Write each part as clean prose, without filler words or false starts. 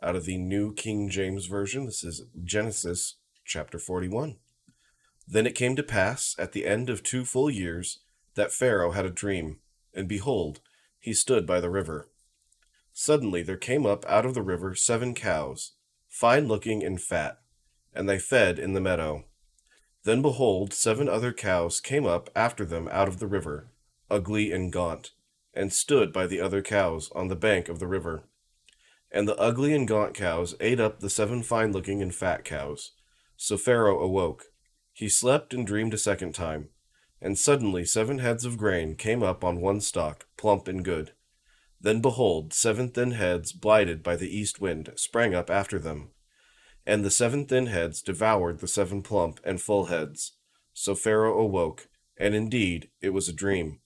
Out of the New King James Version, this is Genesis chapter 41. Then it came to pass, at the end of 2 full years, that Pharaoh had a dream, and behold, he stood by the river. Suddenly there came up out of the river 7 cows, fine-looking and fat, and they fed in the meadow. Then behold, 7 other cows came up after them out of the river, ugly and gaunt, and stood by the other cows on the bank of the river. And the ugly and gaunt cows ate up the 7 fine-looking and fat cows. So Pharaoh awoke. He slept and dreamed a second time. And suddenly 7 heads of grain came up on one stalk, plump and good. Then behold, 7 thin heads, blighted by the east wind, sprang up after them. And the 7 thin heads devoured the 7 plump and full heads. So Pharaoh awoke, and indeed it was a dream.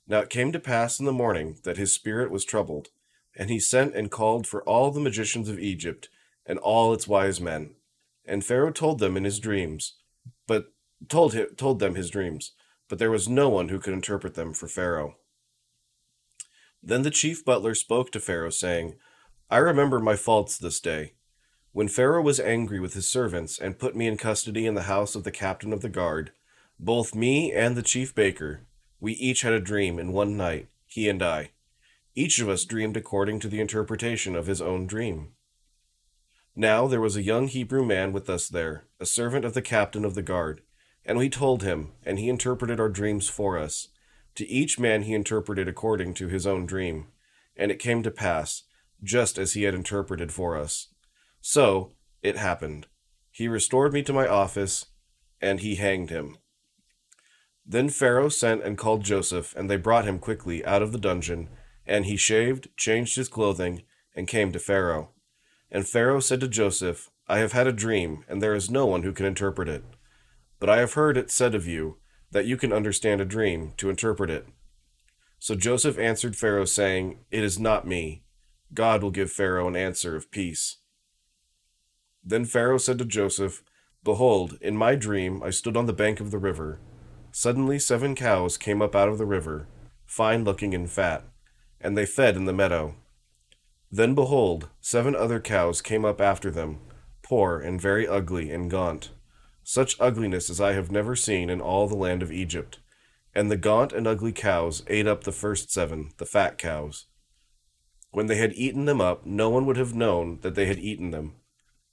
Now it came to pass in the morning that his spirit was troubled, and he sent and called for all the magicians of Egypt, and all its wise men. And Pharaoh told them his dreams, but there was no one who could interpret them for Pharaoh. Then the chief butler spoke to Pharaoh, saying, I remember my faults this day. When Pharaoh was angry with his servants, and put me in custody in the house of the captain of the guard, both me and the chief baker, we each had a dream in one night, he and I. Each of us dreamed according to the interpretation of his own dream. Now there was a young Hebrew man with us there, a servant of the captain of the guard, and we told him, and he interpreted our dreams for us. To each man he interpreted according to his own dream, and it came to pass, just as he had interpreted for us. So it happened. He restored me to my office, and he hanged him. Then Pharaoh sent and called Joseph, and they brought him quickly out of the dungeon, and he shaved, changed his clothing, and came to Pharaoh. And Pharaoh said to Joseph, I have had a dream, and there is no one who can interpret it. But I have heard it said of you, that you can understand a dream, to interpret it. So Joseph answered Pharaoh, saying, It is not me. God will give Pharaoh an answer of peace. Then Pharaoh said to Joseph, Behold, in my dream I stood on the bank of the river. Suddenly 7 cows came up out of the river, fine-looking and fat, and they fed in the meadow. Then behold, 7 other cows came up after them, poor and very ugly and gaunt, such ugliness as I have never seen in all the land of Egypt. And the gaunt and ugly cows ate up the first 7, the fat cows. When they had eaten them up, no one would have known that they had eaten them,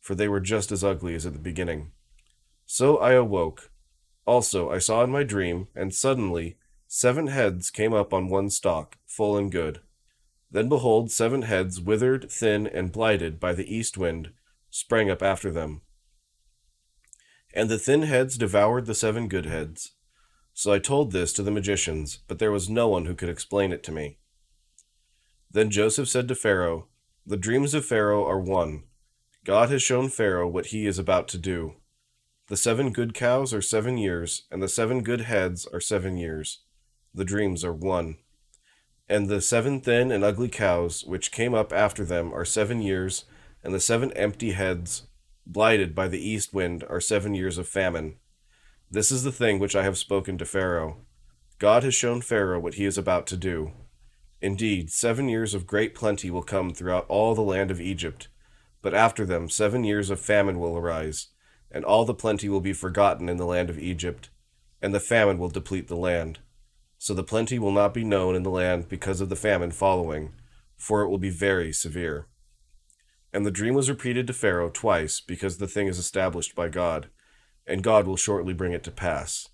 for they were just as ugly as at the beginning. So I awoke. Also I saw in my dream, and suddenly 7 heads came up on one stalk, full and good. Then behold, 7 heads, withered, thin, and blighted by the east wind, sprang up after them. And the thin heads devoured the 7 good heads. So I told this to the magicians, but there was no one who could explain it to me. Then Joseph said to Pharaoh, The dreams of Pharaoh are one. God has shown Pharaoh what he is about to do. The 7 good cows are 7 years, and the 7 good heads are 7 years. The dreams are one. And the 7 thin and ugly cows, which came up after them, are 7 years, and the 7 empty heads, blighted by the east wind, are 7 years of famine. This is the thing which I have spoken to Pharaoh. God has shown Pharaoh what he is about to do. Indeed, 7 years of great plenty will come throughout all the land of Egypt, but after them 7 years of famine will arise, and all the plenty will be forgotten in the land of Egypt, and the famine will deplete the land. So the plenty will not be known in the land because of the famine following, for it will be very severe. And the dream was repeated to Pharaoh twice, because the thing is established by God, and God will shortly bring it to pass.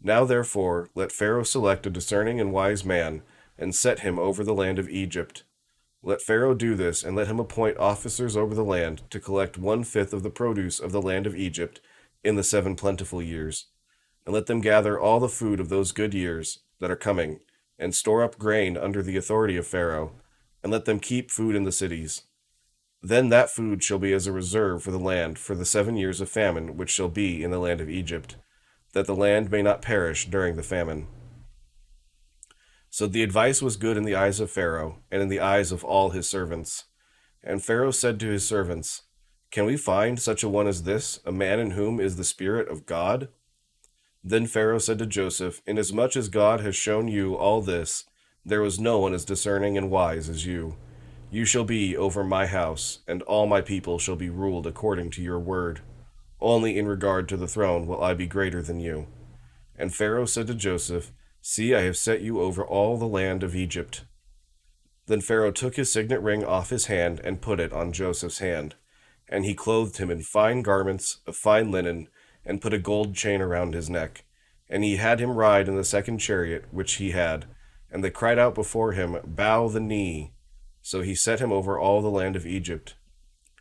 Now therefore let Pharaoh select a discerning and wise man, and set him over the land of Egypt. Let Pharaoh do this, and let him appoint officers over the land, to collect 1/5 of the produce of the land of Egypt in the 7 plentiful years. And let them gather all the food of those good years that are coming, and store up grain under the authority of Pharaoh, and let them keep food in the cities. Then that food shall be as a reserve for the land for the 7 years of famine which shall be in the land of Egypt, that the land may not perish during the famine. So the advice was good in the eyes of Pharaoh, and in the eyes of all his servants. And Pharaoh said to his servants, Can we find such a one as this, a man in whom is the Spirit of God? Then Pharaoh said to Joseph, Inasmuch as God has shown you all this, there was no one as discerning and wise as you. You shall be over my house, and all my people shall be ruled according to your word. Only in regard to the throne will I be greater than you. And Pharaoh said to Joseph, See, I have set you over all the land of Egypt. Then Pharaoh took his signet ring off his hand and put it on Joseph's hand. And he clothed him in fine garments of fine linen, and put a gold chain around his neck. And he had him ride in the second chariot which he had. And they cried out before him, Bow the knee. So he set him over all the land of Egypt.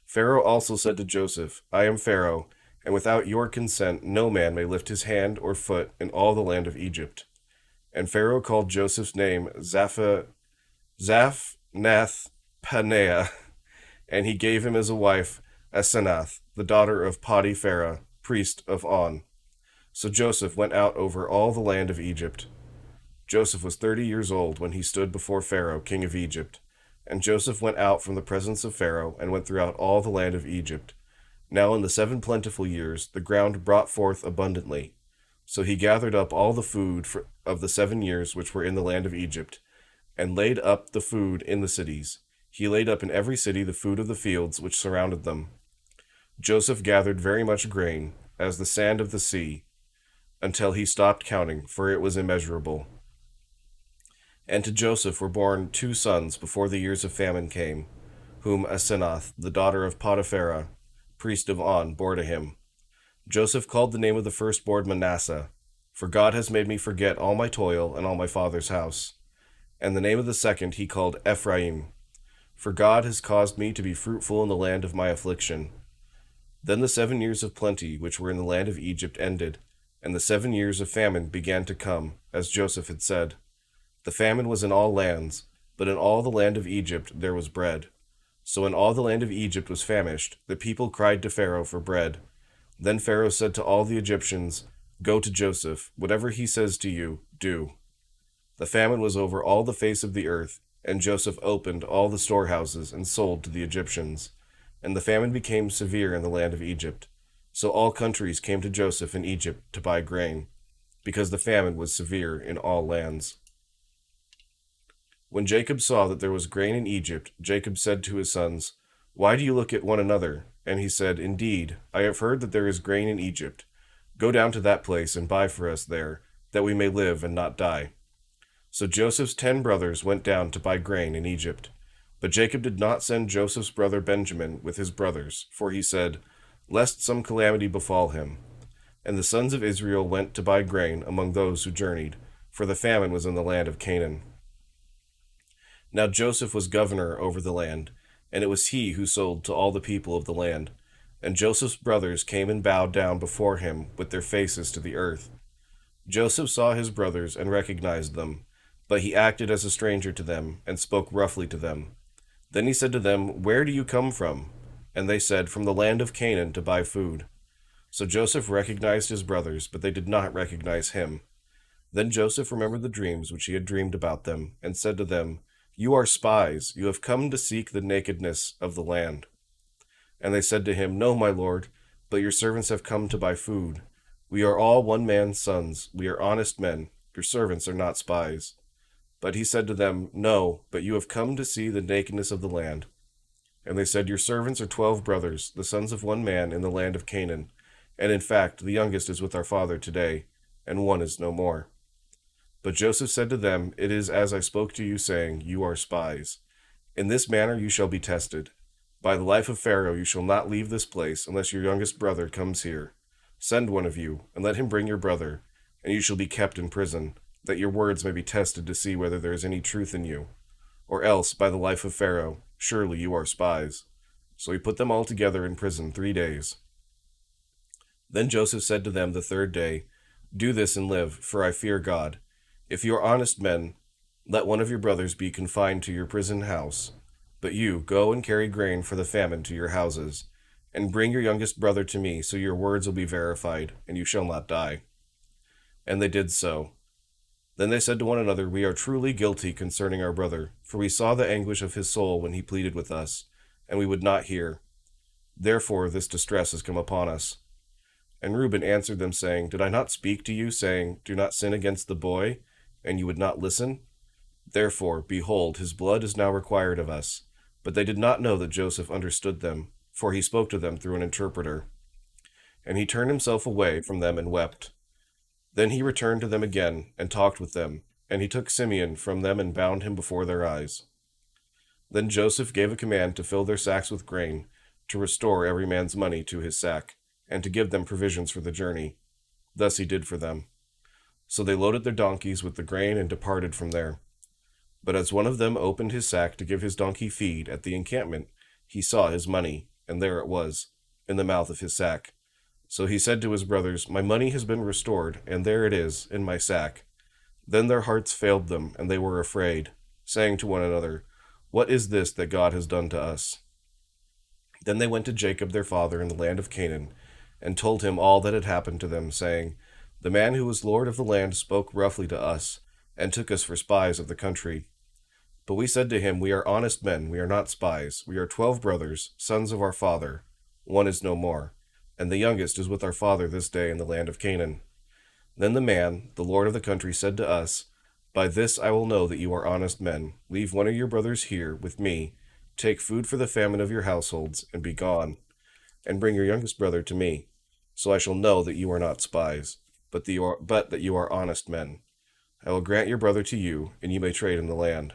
Pharaoh also said to Joseph, I am Pharaoh, and without your consent no man may lift his hand or foot in all the land of Egypt. And Pharaoh called Joseph's name Zaphnath-Paneah, and he gave him as a wife Asenath, the daughter of Potiphera, priest of On. So Joseph went out over all the land of Egypt. Joseph was 30 years old when he stood before Pharaoh, king of Egypt. And Joseph went out from the presence of Pharaoh, and went throughout all the land of Egypt. Now in the 7 plentiful years the ground brought forth abundantly. So he gathered up all the food of the 7 years which were in the land of Egypt, and laid up the food in the cities. He laid up in every city the food of the fields which surrounded them. Joseph gathered very much grain, as the sand of the sea, until he stopped counting, for it was immeasurable. And to Joseph were born 2 sons before the years of famine came, whom Asenath, the daughter of Potiphera, priest of On, bore to him. Joseph called the name of the firstborn Manasseh, for God has made me forget all my toil and all my father's house. And the name of the second he called Ephraim, for God has caused me to be fruitful in the land of my affliction. Then the 7 years of plenty which were in the land of Egypt ended, and the 7 years of famine began to come, as Joseph had said. The famine was in all lands, but in all the land of Egypt there was bread. So when all the land of Egypt was famished, the people cried to Pharaoh for bread. Then Pharaoh said to all the Egyptians, Go to Joseph, whatever he says to you, do. The famine was over all the face of the earth, and Joseph opened all the storehouses and sold to the Egyptians. And the famine became severe in the land of Egypt. So all countries came to Joseph in Egypt to buy grain, because the famine was severe in all lands. When Jacob saw that there was grain in Egypt, Jacob said to his sons, Why do you look at one another? And he said, Indeed, I have heard that there is grain in Egypt. Go down to that place and buy for us there, that we may live and not die. So Joseph's 10 brothers went down to buy grain in Egypt. But Jacob did not send Joseph's brother Benjamin with his brothers, for he said, Lest some calamity befall him. And the sons of Israel went to buy grain among those who journeyed, for the famine was in the land of Canaan. Now Joseph was governor over the land, and it was he who sold to all the people of the land. And Joseph's brothers came and bowed down before him with their faces to the earth. Joseph saw his brothers and recognized them, but he acted as a stranger to them, and spoke roughly to them. Then he said to them, Where do you come from? And they said, From the land of Canaan to buy food. So Joseph recognized his brothers, but they did not recognize him. Then Joseph remembered the dreams which he had dreamed about them, and said to them, You are spies, you have come to seek the nakedness of the land. And they said to him, No, my lord, but your servants have come to buy food. We are all one man's sons, we are honest men, your servants are not spies. But he said to them, No, but you have come to see the nakedness of the land. And they said, Your servants are 12 brothers, the sons of one man in the land of Canaan. And in fact, the youngest is with our father today, and one is no more. But Joseph said to them, It is as I spoke to you, saying, You are spies. In this manner you shall be tested. By the life of Pharaoh you shall not leave this place, unless your youngest brother comes here. Send one of you, and let him bring your brother, and you shall be kept in prison, that your words may be tested to see whether there is any truth in you. Or else, by the life of Pharaoh, surely you are spies. So he put them all together in prison 3 days. Then Joseph said to them the 3rd day, Do this and live, for I fear God. If you are honest men, let one of your brothers be confined to your prison house. But you, go and carry grain for the famine to your houses, and bring your youngest brother to me, so your words will be verified, and you shall not die. And they did so. Then they said to one another, We are truly guilty concerning our brother, for we saw the anguish of his soul when he pleaded with us, and we would not hear. Therefore this distress has come upon us. And Reuben answered them, saying, Did I not speak to you, saying, Do not sin against the boy? And you would not listen? Therefore, behold, his blood is now required of us. But they did not know that Joseph understood them, for he spoke to them through an interpreter. And he turned himself away from them and wept. Then he returned to them again, and talked with them, and he took Simeon from them and bound him before their eyes. Then Joseph gave a command to fill their sacks with grain, to restore every man's money to his sack, and to give them provisions for the journey. Thus he did for them. So they loaded their donkeys with the grain and departed from there. But as one of them opened his sack to give his donkey feed at the encampment, he saw his money, and there it was, in the mouth of his sack. So he said to his brothers, "My money has been restored, and there it is, in my sack." Then their hearts failed them, and they were afraid, saying to one another, "What is this that God has done to us?" Then they went to Jacob their father in the land of Canaan, and told him all that had happened to them, saying, "The man who was lord of the land spoke roughly to us, and took us for spies of the country. But we said to him, We are honest men, we are not spies. We are 12 brothers, sons of our father. One is no more, and the youngest is with our father this day in the land of Canaan." Then the man, the lord of the country, said to us, "By this I will know that you are honest men. Leave one of your brothers here with me, take food for the famine of your households, and be gone, and bring your youngest brother to me. So I shall know that you are not spies, but that you are honest men. I will grant your brother to you, and you may trade in the land."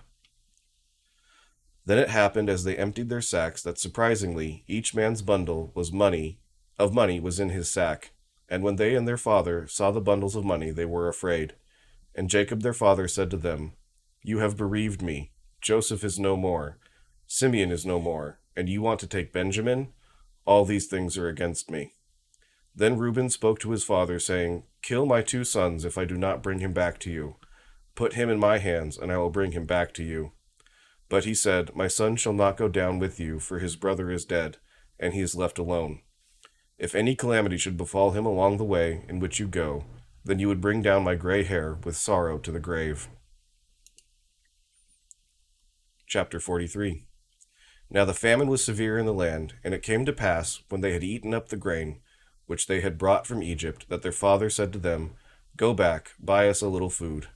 Then it happened as they emptied their sacks that surprisingly each man's bundle of money was in his sack. And when they and their father saw the bundles of money, they were afraid. And Jacob their father said to them, "You have bereaved me. Joseph is no more. Simeon is no more. And you want to take Benjamin? All these things are against me." Then Reuben spoke to his father, saying, "Kill my 2 sons if I do not bring him back to you. Put him in my hands, and I will bring him back to you." But he said, "My son shall not go down with you, for his brother is dead, and he is left alone. If any calamity should befall him along the way in which you go, then you would bring down my gray hair with sorrow to the grave." Chapter 43. Now the famine was severe in the land, and it came to pass, when they had eaten up the grain, which they had brought from Egypt, that their father said to them, "Go back, buy us a little food."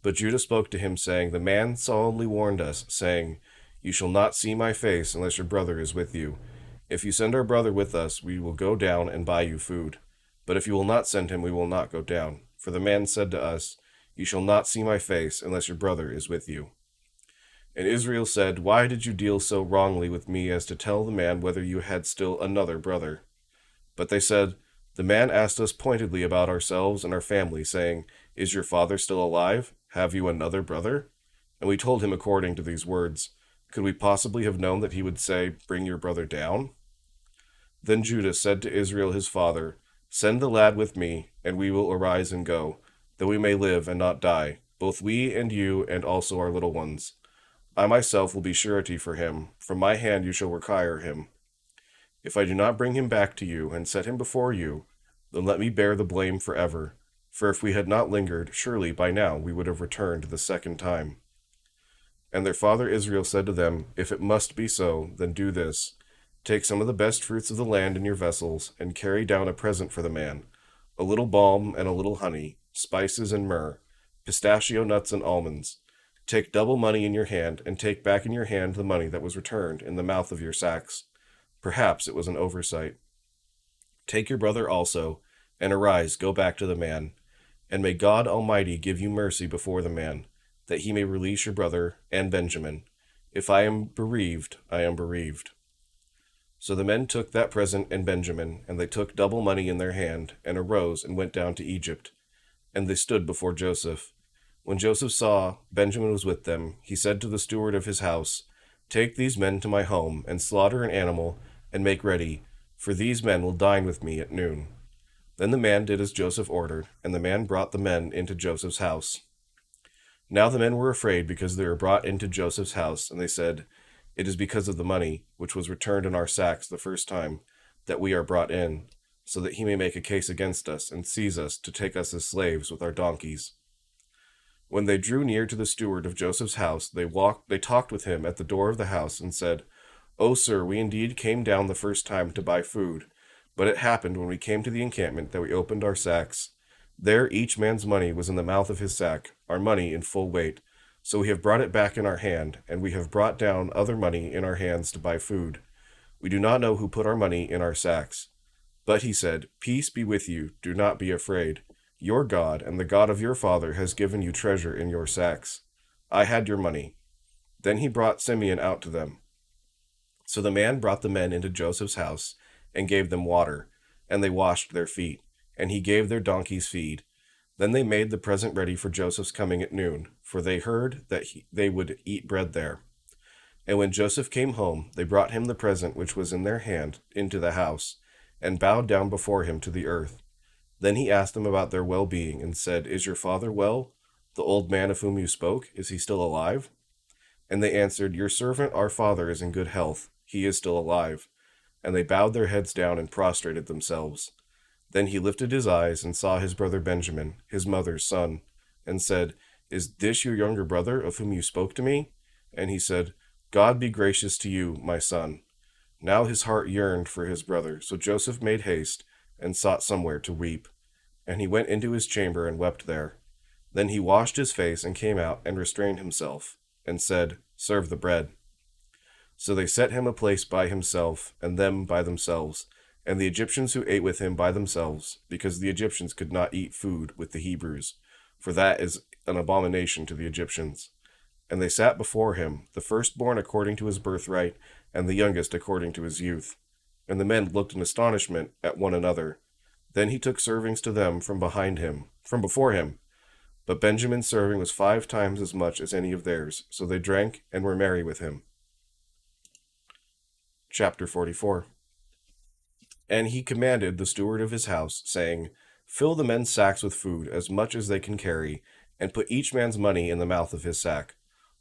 But Judah spoke to him, saying, "The man solemnly warned us, saying, You shall not see my face unless your brother is with you. If you send our brother with us, we will go down and buy you food. But if you will not send him, we will not go down. For the man said to us, You shall not see my face unless your brother is with you." And Israel said, "Why did you deal so wrongly with me as to tell the man whether you had still another brother?" But they said, "The man asked us pointedly about ourselves and our family, saying, Is your father still alive? Have you another brother?" And we told him according to these words. Could we possibly have known that he would say, "Bring your brother down"? Then Judah said to Israel his father, "Send the lad with me, and we will arise and go, that we may live and not die, both we and you, and also our little ones. I myself will be surety for him. From my hand you shall require him. If I do not bring him back to you, and set him before you, then let me bear the blame forever. For if we had not lingered, surely by now we would have returned the second time." And their father Israel said to them, "If it must be so, then do this. Take some of the best fruits of the land in your vessels, and carry down a present for the man, a little balm and a little honey, spices and myrrh, pistachio nuts and almonds. Take double money in your hand, and take back in your hand the money that was returned in the mouth of your sacks. Perhaps it was an oversight. Take your brother also, and arise, go back to the man. And may God Almighty give you mercy before the man, that he may release your brother and Benjamin. If I am bereaved, I am bereaved." So the men took that present and Benjamin, and they took double money in their hand, and arose and went down to Egypt. And they stood before Joseph. When Joseph saw Benjamin was with them, he said to the steward of his house, "Take these men to my home, and slaughter an animal, and make ready, for these men will dine with me at noon." Then the man did as Joseph ordered, and the man brought the men into Joseph's house. Now the men were afraid because they were brought into Joseph's house, and they said, "It is because of the money, which was returned in our sacks the first time, that we are brought in, so that he may make a case against us, and seize us to take us as slaves with our donkeys." When they drew near to the steward of Joseph's house, they talked with him at the door of the house, and said, "O sir, we indeed came down the first time to buy food, but it happened when we came to the encampment that we opened our sacks. There each man's money was in the mouth of his sack, our money in full weight. So we have brought it back in our hand, and we have brought down other money in our hands to buy food. We do not know who put our money in our sacks." But he said, "Peace be with you, do not be afraid. Your God and the God of your father has given you treasure in your sacks. I had your money." Then he brought Simeon out to them. So the man brought the men into Joseph's house, and gave them water, and they washed their feet, and he gave their donkeys feed. Then they made the present ready for Joseph's coming at noon, for they heard that they would eat bread there. And when Joseph came home, they brought him the present which was in their hand into the house, and bowed down before him to the earth. Then he asked them about their well-being, and said, "Is your father well? The old man of whom you spoke, is he still alive?" And they answered, "Your servant our father is in good health. He is still alive." And they bowed their heads down and prostrated themselves. Then he lifted his eyes and saw his brother Benjamin, his mother's son, and said, "Is this your younger brother of whom you spoke to me?" And he said, "God be gracious to you, my son." Now his heart yearned for his brother, so Joseph made haste and sought somewhere to weep. And he went into his chamber and wept there. Then he washed his face and came out and restrained himself, and said, "Serve the bread." So they set him a place by himself, and them by themselves, and the Egyptians who ate with him by themselves, because the Egyptians could not eat food with the Hebrews, for that is an abomination to the Egyptians. And they sat before him, the firstborn according to his birthright, and the youngest according to his youth. And the men looked in astonishment at one another. Then he took servings to them from before him. But Benjamin's serving was 5 times as much as any of theirs, so they drank and were merry with him. Chapter 44. And he commanded the steward of his house, saying, "Fill the men's sacks with food, as much as they can carry, and put each man's money in the mouth of his sack.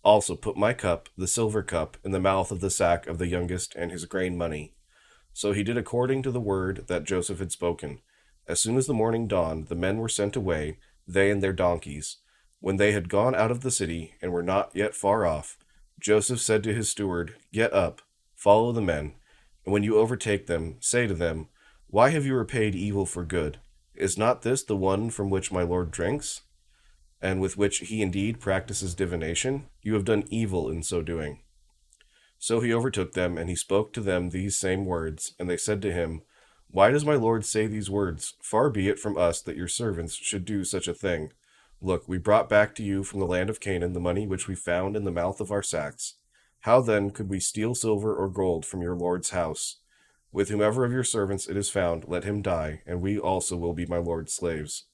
Also put my cup, the silver cup, in the mouth of the sack of the youngest, and his grain money." So he did according to the word that Joseph had spoken. As soon as the morning dawned, the men were sent away, they and their donkeys. When they had gone out of the city, and were not yet far off, Joseph said to his steward, "Get up, follow the men, and when you overtake them, say to them, 'Why have you repaid evil for good? Is not this the one from which my lord drinks, and with which he indeed practices divination? You have done evil in so doing.'" So he overtook them, and he spoke to them these same words, and they said to him, "Why does my lord say these words? Far be it from us that your servants should do such a thing. Look, we brought back to you from the land of Canaan the money which we found in the mouth of our sacks. How then could we steal silver or gold from your lord's house? With whomever of your servants it is found, let him die, and we also will be my lord's slaves."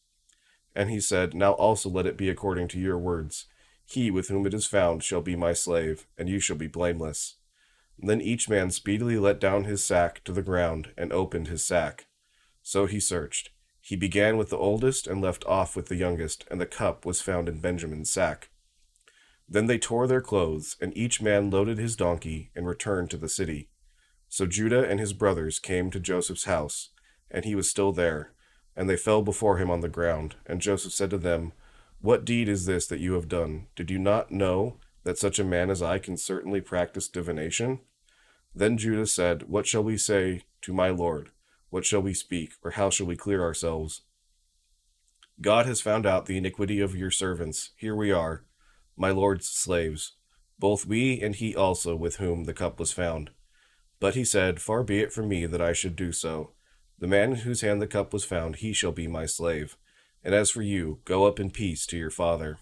And he said, "Now also let it be according to your words. He with whom it is found shall be my slave, and you shall be blameless." Then each man speedily let down his sack to the ground, and opened his sack. So he searched. He began with the oldest, and left off with the youngest, and the cup was found in Benjamin's sack. Then they tore their clothes, and each man loaded his donkey, and returned to the city. So Judah and his brothers came to Joseph's house, and he was still there, and they fell before him on the ground. And Joseph said to them, "What deed is this that you have done? Did you not know that such a man as I can certainly practice divination?" Then Judah said, "What shall we say to my lord? What shall we speak, or how shall we clear ourselves? God has found out the iniquity of your servants. Here we are, my lord's slaves, both we and he also with whom the cup was found." But he said, "Far be it from me that I should do so. The man in whose hand the cup was found, he shall be my slave. And as for you, go up in peace to your father."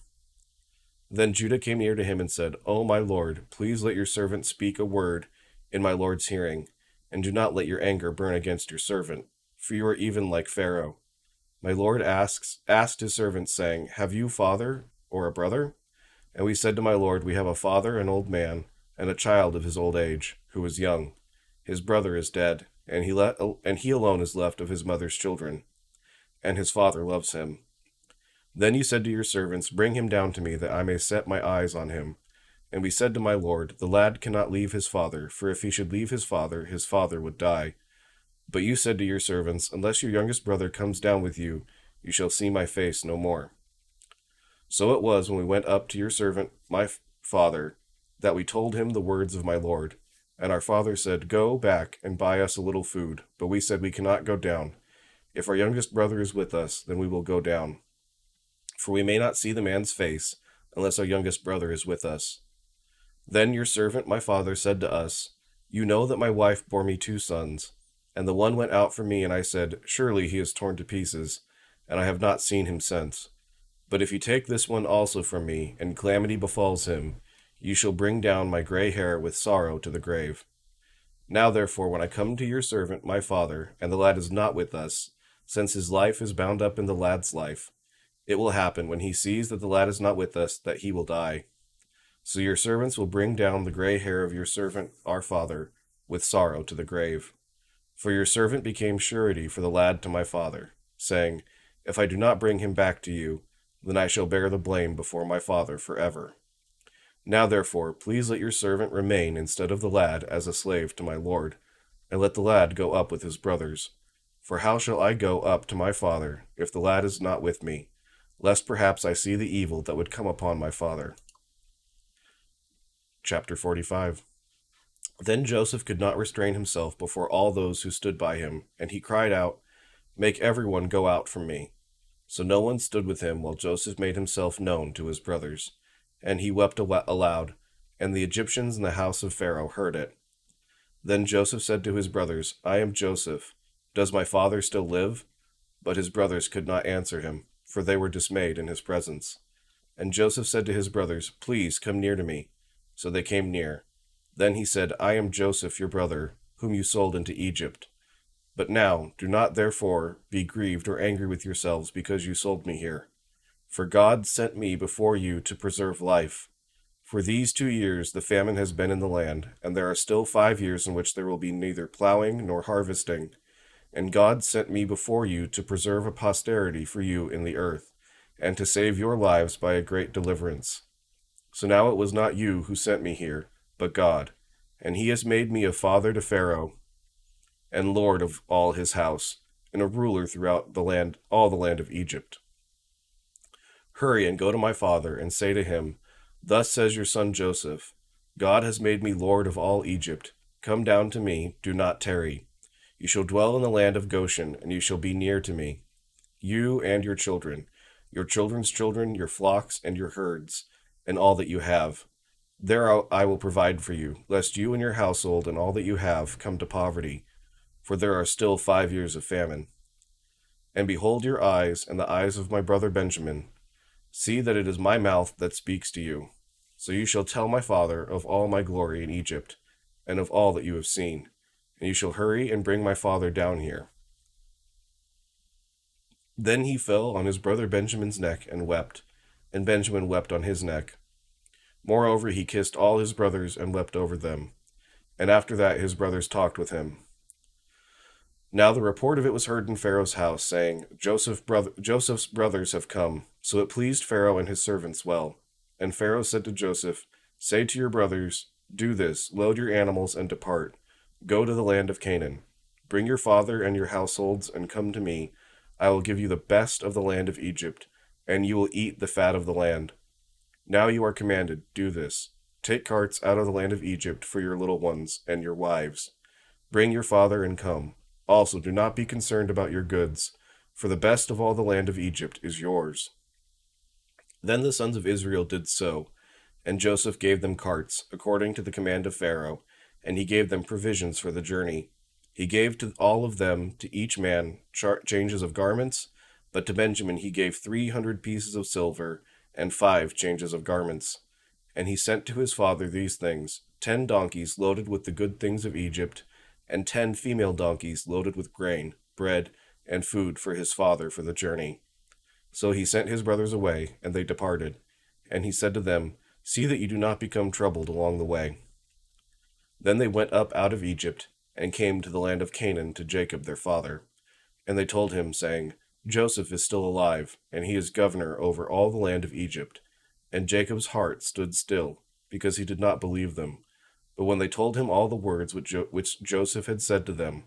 Then Judah came near to him and said, "O my lord, please let your servant speak a word in my lord's hearing, and do not let your anger burn against your servant, for you are even like Pharaoh. My lord asked his servants, saying, 'Have you father or a brother?' And we said to my lord, 'We have a father, an old man, and a child of his old age, who is young. His brother is dead, and he alone is left of his mother's children, and his father loves him.' Then you said to your servants, 'Bring him down to me, that I may set my eyes on him.' And we said to my lord, 'The lad cannot leave his father, for if he should leave his father would die.' But you said to your servants, 'Unless your youngest brother comes down with you, you shall see my face no more.' So it was, when we went up to your servant my father, that we told him the words of my lord. And our father said, 'Go back and buy us a little food.' But we said, 'We cannot go down. If our youngest brother is with us, then we will go down. For we may not see the man's face, unless our youngest brother is with us. Then your servant my father said to us, You know that my wife bore me 2 sons, and the one went out from me, and I said, Surely he is torn to pieces, and I have not seen him since. But if you take this one also from me, and calamity befalls him, you shall bring down my gray hair with sorrow to the grave. Now therefore, when I come to your servant my father, and the lad is not with us, since his life is bound up in the lad's life, it will happen, when he sees that the lad is not with us, that he will die. So your servants will bring down the gray hair of your servant our father with sorrow to the grave. For your servant became surety for the lad to my father, saying, If I do not bring him back to you, then I shall bear the blame before my father forever. Now therefore, please let your servant remain instead of the lad as a slave to my lord, and let the lad go up with his brothers. For how shall I go up to my father if the lad is not with me, lest perhaps I see the evil that would come upon my father? Chapter 45. Then Joseph could not restrain himself before all those who stood by him, and he cried out, Make everyone go out from me. So no one stood with him while Joseph made himself known to his brothers. And he wept aloud, and the Egyptians in the house of Pharaoh heard it. Then Joseph said to his brothers, I am Joseph. Does my father still live? But his brothers could not answer him, for they were dismayed in his presence. And Joseph said to his brothers, Please come near to me. So they came near. Then he said, I am Joseph your brother, whom you sold into Egypt. But now, do not therefore be grieved or angry with yourselves because you sold me here. For God sent me before you to preserve life. For these 2 years the famine has been in the land, and there are still 5 years in which there will be neither plowing nor harvesting. And God sent me before you to preserve a posterity for you in the earth, and to save your lives by a great deliverance. So now it was not you who sent me here, but God, and he has made me a father to Pharaoh, and lord of all his house, and a ruler throughout the land, all the land of Egypt. Hurry and go to my father, and say to him, Thus says your son Joseph, God has made me lord of all Egypt. Come down to me, do not tarry. You shall dwell in the land of Goshen, and you shall be near to me, you and your children's children, your flocks and your herds, and all that you have. There I will provide for you, lest you and your household and all that you have come to poverty, for there are still 5 years of famine. And behold your eyes and the eyes of my brother Benjamin. See that it is my mouth that speaks to you. So you shall tell my father of all my glory in Egypt, and of all that you have seen. And you shall hurry and bring my father down here. Then he fell on his brother Benjamin's neck and wept, and Benjamin wept on his neck. Moreover, he kissed all his brothers and wept over them. And after that his brothers talked with him. Now the report of it was heard in Pharaoh's house, saying, Joseph's brothers have come. So it pleased Pharaoh and his servants well. And Pharaoh said to Joseph, Say to your brothers, Do this, load your animals and depart. Go to the land of Canaan. Bring your father and your households and come to me. I will give you the best of the land of Egypt, and you will eat the fat of the land. Now you are commanded, do this. Take carts out of the land of Egypt for your little ones and your wives. Bring your father and come. Also do not be concerned about your goods, for the best of all the land of Egypt is yours. Then the sons of Israel did so, and Joseph gave them carts, according to the command of Pharaoh, and he gave them provisions for the journey. He gave to all of them, to each man, changes of garments, but to Benjamin he gave 300 pieces of silver, and 5 changes of garments. And he sent to his father these things, 10 donkeys loaded with the good things of Egypt, and 10 female donkeys loaded with grain, bread, and food for his father for the journey. So he sent his brothers away, and they departed. And he said to them, See that you do not become troubled along the way. Then they went up out of Egypt, and came to the land of Canaan to Jacob their father. And they told him, saying, Joseph is still alive, and he is governor over all the land of Egypt. And Jacob's heart stood still, because he did not believe them. But when they told him all the words which Joseph had said to them,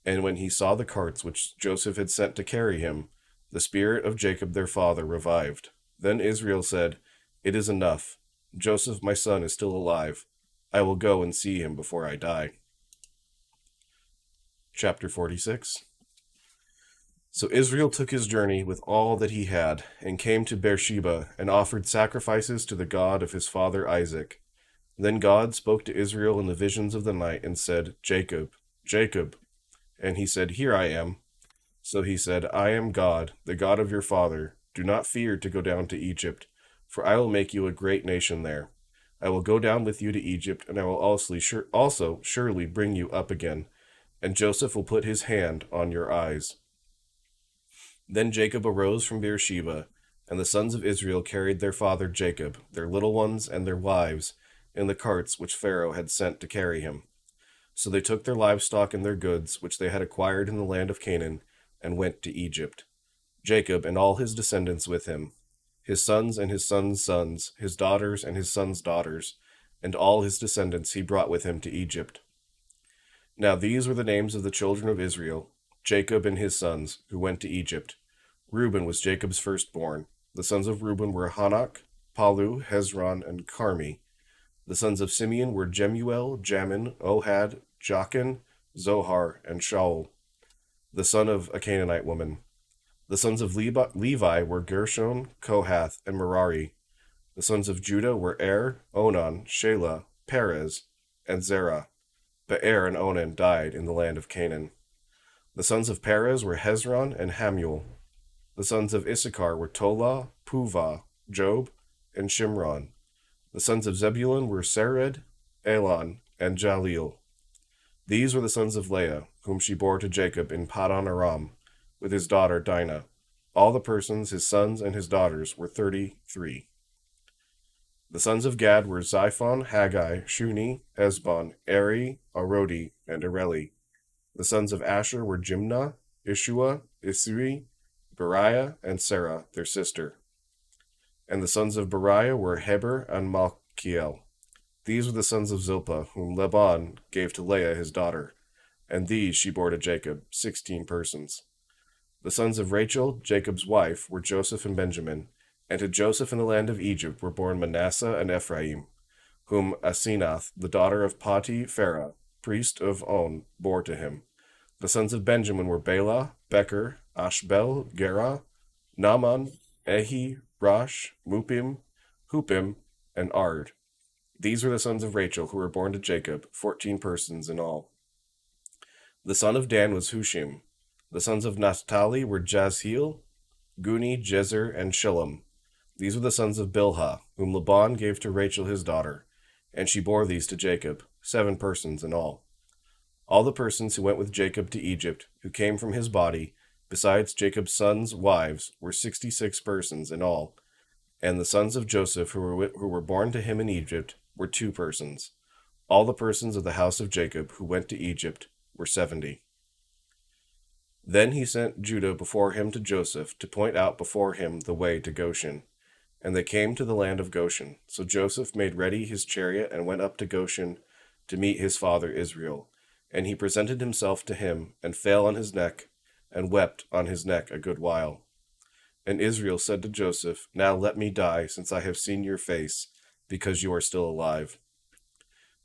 and when he saw the carts which Joseph had sent to carry him, the spirit of Jacob their father revived. Then Israel said, It is enough. Joseph my son is still alive. I will go and see him before I die. Chapter 46. So Israel took his journey with all that he had, and came to Beersheba, and offered sacrifices to the God of his father Isaac. Then God spoke to Israel in the visions of the night, and said, Jacob, Jacob. And he said, Here I am. So he said, I am God, the God of your father. Do not fear to go down to Egypt, for I will make you a great nation there. I will go down with you to Egypt, and I will also surely bring you up again, and Joseph will put his hand on your eyes. Then Jacob arose from Beersheba, and the sons of Israel carried their father Jacob, their little ones, and their wives, in the carts which Pharaoh had sent to carry him. So they took their livestock and their goods, which they had acquired in the land of Canaan, and went to Egypt. Jacob and all his descendants with him, his sons and his sons' sons, his daughters and his sons' daughters, and all his descendants he brought with him to Egypt. Now these were the names of the children of Israel, Jacob and his sons, who went to Egypt. Reuben was Jacob's firstborn. The sons of Reuben were Hanok, Palu, Hezron, and Carmi. The sons of Simeon were Jemuel, Jamin, Ohad, Jachin, Zohar, and Shaul, the son of a Canaanite woman. The sons of Levi were Gershon, Kohath, and Merari. The sons of Judah were Onan, Shelah, Perez, and Zerah. But and Onan died in the land of Canaan. The sons of Perez were Hezron and Hamuel. The sons of Issachar were Tola, Puvah, Job, and Shimron. The sons of Zebulun were Sered, Elon, and Jaleel. These were the sons of Leah, whom she bore to Jacob in Paddan Aram, with his daughter Dinah. All the persons, his sons and his daughters, were 33. The sons of Gad were Xiphon, Haggai, Shuni, Esbon, Eri, Arodi, and Areli. The sons of Asher were Jimnah, Ishua, Isri, Beriah, and Sarah, their sister. And the sons of Beriah were Heber and Malchiel. These were the sons of Zilpah, whom Laban gave to Leah his daughter, and these she bore to Jacob, 16 persons. The sons of Rachel, Jacob's wife, were Joseph and Benjamin, and to Joseph in the land of Egypt were born Manasseh and Ephraim, whom Asenath, the daughter of Poti-Pherah, priest of On, bore to him. The sons of Benjamin were Bela, Becher, Ashbel, Gera, Naaman, Ehi, Rosh, Mupim, Hupim, and Ard. These were the sons of Rachel who were born to Jacob, 14 persons in all. The son of Dan was Hushim. The sons of Naphtali were Jazheel, Guni, Jezer, and Shillem. These were the sons of Bilhah, whom Laban gave to Rachel his daughter, and she bore these to Jacob, 7 persons in all. All the persons who went with Jacob to Egypt, who came from his body, besides Jacob's sons' wives, were 66 persons in all, and the sons of Joseph who were born to him in Egypt were 2 persons. All the persons of the house of Jacob who went to Egypt were 70. Then he sent Judah before him to Joseph to point out before him the way to Goshen. And they came to the land of Goshen. So Joseph made ready his chariot and went up to Goshen to meet his father Israel. And he presented himself to him, and fell on his neck, and wept on his neck a good while. And Israel said to Joseph, Now let me die, since I have seen your face, because you are still alive.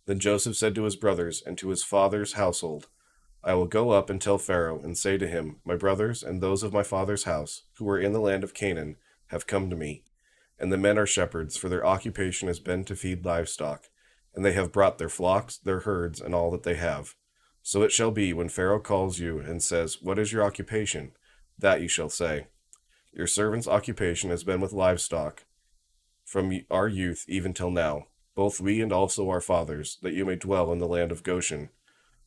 Then Joseph said to his brothers and to his father's household, I will go up and tell Pharaoh, and say to him, My brothers and those of my father's house, who are in the land of Canaan, have come to me. And the men are shepherds, for their occupation has been to feed livestock, and they have brought their flocks, their herds, and all that they have. So it shall be, when Pharaoh calls you and says, What is your occupation? That you shall say, Your servant's occupation has been with livestock, from our youth even till now, both we and also our fathers, that you may dwell in the land of Goshen.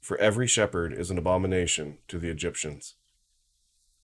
For every shepherd is an abomination to the Egyptians.